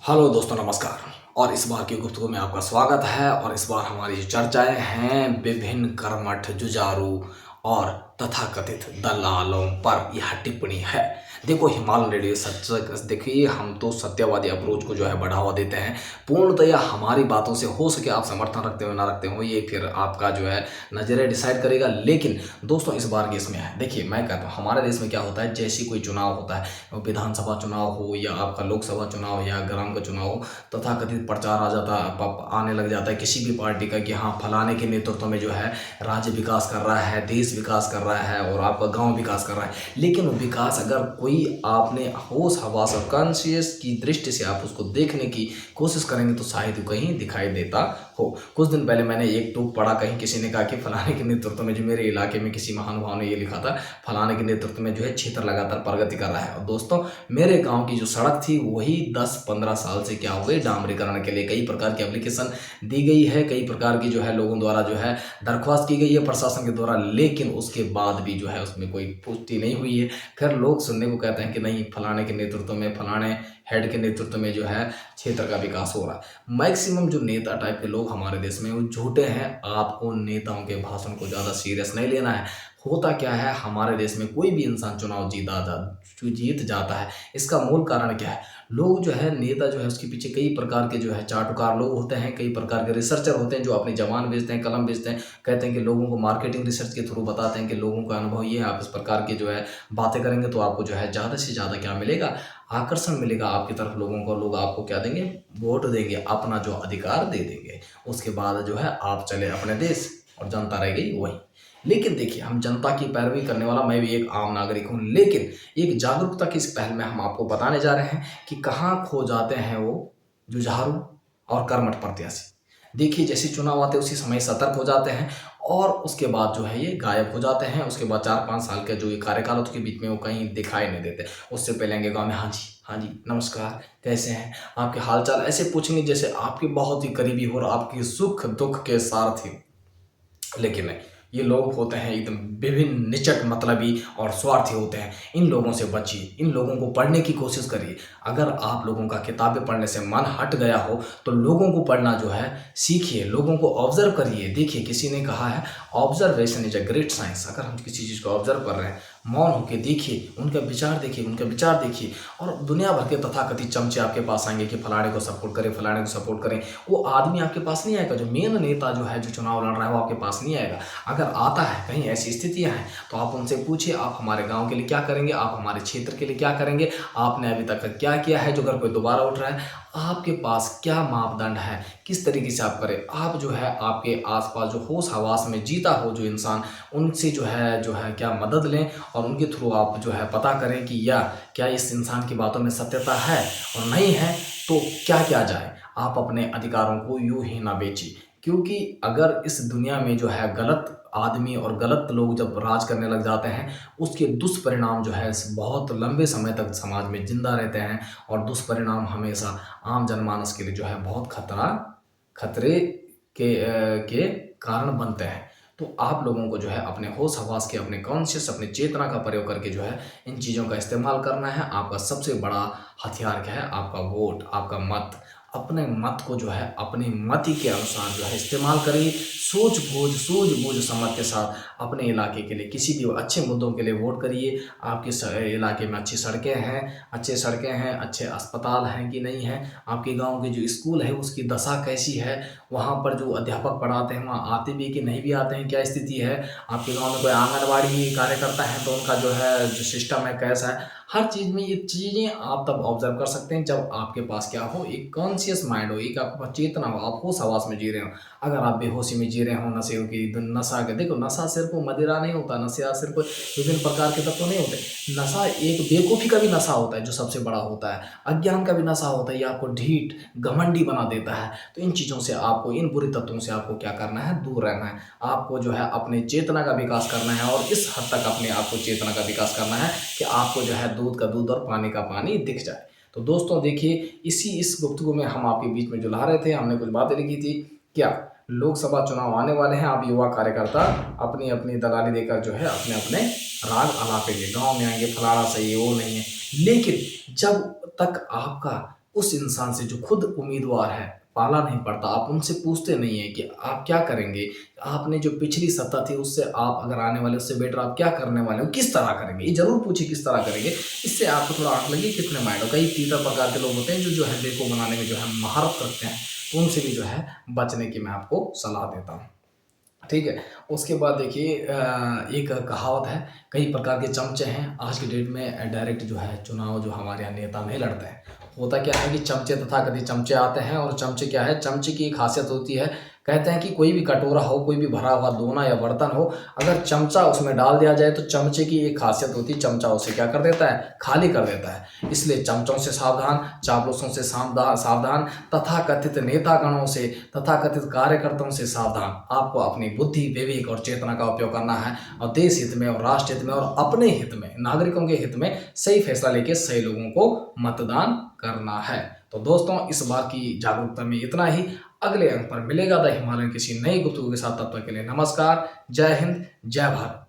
Hello दोस्तों, नमस्कार। और इस बार की गुफ्तगू में आपका स्वागत है। और इस बार हमारी जो चर्चाएं हैं विभिन्न कर्मठ, जुझारू और तथाकथित दलालों पर यह टिप्पणी है। देखो, हिमालय रेडियो सच देखिए, हम तो सत्यवादी अप्रोच को जो है बढ़ावा देते हैं। पूर्णतया हमारी बातों से हो सके आप समर्थन रखते हो ना रखते हो, ये फिर आपका जो है नजरिया डिसाइड करेगा। लेकिन दोस्तों, इस बार की इसमें है, देखिए मैं कहता हूँ हमारे देश में क्या होता है, जैसे कोई चुनाव होता है, विधानसभा चुनाव हो या आपका लोकसभा चुनाव या ग्राम का चुनाव हो, तथाकथित प्रचार आ जाता आने लग जाता है किसी भी पार्टी का कि हाँ फलाने के नेतृत्व में जो है राज्य विकास कर रहा है, देश विकास कर रहा है और आपका गांव विकास कर रहा है। लेकिन वो विकास अगर कोई आपने होश हवास और कॉन्शियस की दृष्टि से आप उसको देखने की कोशिश करेंगे तो शायद कहीं दिखाई देता हो। कुछ दिन पहले मैंने एक टूक पढ़ा, कहीं किसी ने कहा कि फलाने के नेतृत्व में जो मेरे इलाके में किसी महानुभाव ने ये लिखा था, फलाने के नेतृत्व में जो है क्षेत्र लगातार प्रगति कर रहा है। और दोस्तों, मेरे गांव की जो सड़क थी वही 10-15 साल से क्या हो गई, डामरीकरण के लिए कई प्रकार की एप्लीकेशन दी गई है, कई प्रकार की जो है लोगों द्वारा जो है दरख्वास्त की गई है प्रशासन के द्वारा, लेकिन उसके बाद भी जो है उसमें कोई पुष्टि नहीं हुई है। फिर लोग सुनने को कहते हैं कि नहीं, फलाने के नेतृत्व में, फलाने हेड के नेतृत्व में जो है क्षेत्र का विकास हो रहा है। मैक्सिमम जो नेता टाइप के लोग हमारे देश में वो झूठे हैं। आपको नेताओं के भाषण को ज़्यादा सीरियस नहीं लेना है। होता क्या है, हमारे देश में कोई भी इंसान चुनाव जीत जाता है, इसका मूल कारण क्या है, लोग जो है नेता जो है उसके पीछे कई प्रकार के जो है चाटुकार लोग होते हैं, कई प्रकार के रिसर्चर होते हैं जो अपनी जबान बेचते हैं, कलम बेचते हैं, कहते हैं कि लोगों को मार्केटिंग रिसर्च के थ्रू बताते हैं कि लोगों का अनुभव ये है, आप इस प्रकार की जो है बातें करेंगे तो आपको जो है ज़्यादा से ज़्यादा क्या मिलेगा, आकर्षण मिलेगा आपकी तरफ लोगों को, लोग आपको क्या देंगे, वोट देंगे, अपना जो अधिकार दे देंगे। उसके बाद जो है आप चले अपने देश और जनता रह गई वही। लेकिन देखिए, हम जनता की पैरवी करने वाला मैं भी एक आम नागरिक हूँ, लेकिन एक जागरूकता की इस पहल में हम आपको बताने जा रहे हैं कि कहाँ खो जाते हैं वो जुझारू और कर्मठ प्रत्याशी। देखिए, जैसे चुनाव आते हैं उसी समय सतर्क हो जाते हैं और उसके बाद जो है ये गायब हो जाते हैं। उसके बाद 4-5 साल का जो ये कार्यकाल होता है उसके बीच में वो कहीं दिखाई नहीं देते। उससे पहले आएंगे गाँव में, हाँ जी हाँ जी नमस्कार, कैसे हैं, आपके हाल चाल, ऐसे पूछेंगे जैसे आपके बहुत ही करीबी हो और आपके सुख दुख के सारथी। लेकिन नहीं, ये लोग होते हैं एकदम विभिन्न निचट मतलबी और स्वार्थी होते हैं। इन लोगों से बचिए, इन लोगों को पढ़ने की कोशिश करिए। अगर आप लोगों का किताबें पढ़ने से मन हट गया हो तो लोगों को पढ़ना जो है सीखिए, लोगों को ऑब्जर्व करिए। देखिए, किसी ने कहा है observation is a great science. अगर हम किसी चीज़ को ऑब्जर्व कर रहे हैं, मौन होकर देखिए, उनका विचार देखिए, उनका विचार देखिए। और दुनिया भर के तथाकथित चमचे आपके पास आएंगे कि फलाने को सपोर्ट करें, फलाने को सपोर्ट करें। वो आदमी आपके पास नहीं आएगा, जो मेन नेता जो है, जो चुनाव लड़ रहा है, वो आपके पास नहीं आएगा। अगर आता है, कहीं ऐसी स्थितियां हैं तो आप उनसे पूछिए, आप हमारे गांव के लिए क्या करेंगे, आप हमारे क्षेत्र के लिए क्या करेंगे, आपने अभी तक क्या किया है, जो अगर कोई दोबारा उठ रहा है आपके पास क्या मापदंड है, किस तरीके से आप करें। आप जो है आपके आसपास जो होश हवास में जीता हो जो इंसान, उनसे जो है क्या मदद लें और उनके थ्रू आप जो है पता करें कि या क्या इस इंसान की बातों में सत्यता है, और नहीं है तो क्या किया जाए। आप अपने अधिकारों को यूं ही ना बेचिए, क्योंकि अगर इस दुनिया में जो है गलत आदमी और गलत लोग जब राज करने लग जाते हैं, उसके दुष्परिणाम जो है बहुत लंबे समय तक समाज में जिंदा रहते हैं। और दुष्परिणाम हमेशा आम जनमानस के लिए जो है बहुत खतरे के कारण बनते हैं। तो आप लोगों को जो है अपने होश हवास के, अपने कॉन्शियस, अपने चेतना का प्रयोग करके जो है इन चीज़ों का इस्तेमाल करना है। आपका सबसे बड़ा हथियार क्या है, आपका वोट, आपका मत। अपने मत को जो है अपनी मति के अनुसार जो है इस्तेमाल करिए, सूझबूझ समझ के साथ अपने इलाके के लिए किसी भी अच्छे मुद्दों के लिए वोट करिए। आपके इलाके में अच्छी सड़कें हैं, अच्छे अस्पताल हैं कि नहीं हैं, आपके गांव के जो स्कूल है उसकी दशा कैसी है, वहाँ पर जो अध्यापक पढ़ाते हैं वहाँ आते भी कि नहीं भी आते हैं, क्या स्थिति है, आपके गांव में कोई आंगनबाड़ी कार्यकर्ता है तो उनका जो है जो सिस्टम है कैसा है। हर चीज़ में ये चीज़ें आप तब ऑब्जर्व कर सकते हैं जब आपके पास क्या हो, एक कॉन्शियस माइंड हो, एक आपके पास चेतना हो, आप होश हवास में जी रहे हो। अगर आप बेहोशी में जी रहे हो, नशे की नशा के, देखो नशा सिर्फ मदिरा नहीं होता, नशा सिर्फ विभिन्न प्रकार के तत्व नहीं होते। नशा एक बेवकूफ़ी का भी नशा होता है जो सबसे बड़ा होता है, अज्ञान का भी नशा होता है, ये आपको ढीठ घमंडी बना देता है। तो इन चीज़ों से आपको, इन बुरी तत्वों से आपको क्या करना है, दूर रहना है। आपको जो है अपने चेतना का विकास करना है और इस हद तक अपने आप को चेतना का विकास करना है कि आपको जो है दूध का दूध और पानी का पानी दिख जाए। तो दोस्तों देखिए, इस गुफ्तगू में हम आपके बीच में जो ला रहे थे, हमने कुछ बातें लिखी थी। क्या लोकसभा चुनाव आने वाले हैं, आप युवा कार्यकर्ता अपनी अपनी दलाली देकर जो है अपने अपने राग अलापेंगे, गांव में आएंगे, फलाना सही है, वो नहीं है। लेकिन जब तक आपका उस इंसान से जो खुद उम्मीदवार है, पाला नहीं पड़ता, आप उनसे पूछते नहीं हैं कि आप क्या करेंगे? आपने जो पिछली सत्ता थी उससे आप अगर आने वाले उससे बेटर आप क्या करने वाले हो? किस तरह करेंगे? ये ज़रूर पूछिए किस तरह करेंगे? इससे आपको थोड़ा आँख लगे कितने माइंड हो। कई तीतर प्रकार के लोग होते हैं जो है बेवकूफ़ बनाने में जो है महारत रखते हैं, तो उनसे भी जो है बचने की मैं आपको सलाह देता हूँ। ठीक है। उसके बाद देखिए एक कहावत है, कई प्रकार के चमचे हैं। आज की डेट में डायरेक्ट जो है चुनाव जो हमारे यहाँ नेता नहीं लड़ते हैं। होता क्या है कि चमचे तथाकथित चमचे आते हैं और चमचे क्या है, चमचे की एक ख़ासियत होती है, कहते हैं कि कोई भी कटोरा हो, कोई भी भरा हुआ दोना या बर्तन हो, अगर चमचा उसमें डाल दिया जाए तो चमचे की एक ख़ासियत होती है, चमचा उसे क्या कर देता है, खाली कर देता है। इसलिए चमचों से सावधान, चापलूसों से सावधान, तथाकथित नेतागणों से, तथाकथित कार्यकर्ताओं से सावधान। आपको अपनी बुद्धि, विवेक और चेतना का उपयोग करना है और देश हित में और राष्ट्र हित में और अपने हित में, नागरिकों के हित में सही फैसला लेके सही लोगों को मतदान करना है। तो दोस्तों, इस बार की जागरूकता में इतना ही। अगले अंक पर मिलेगा द हिमालयन किसी नई गुफ्तगू के साथ। तब तक के लिए नमस्कार, जय हिंद, जय भारत।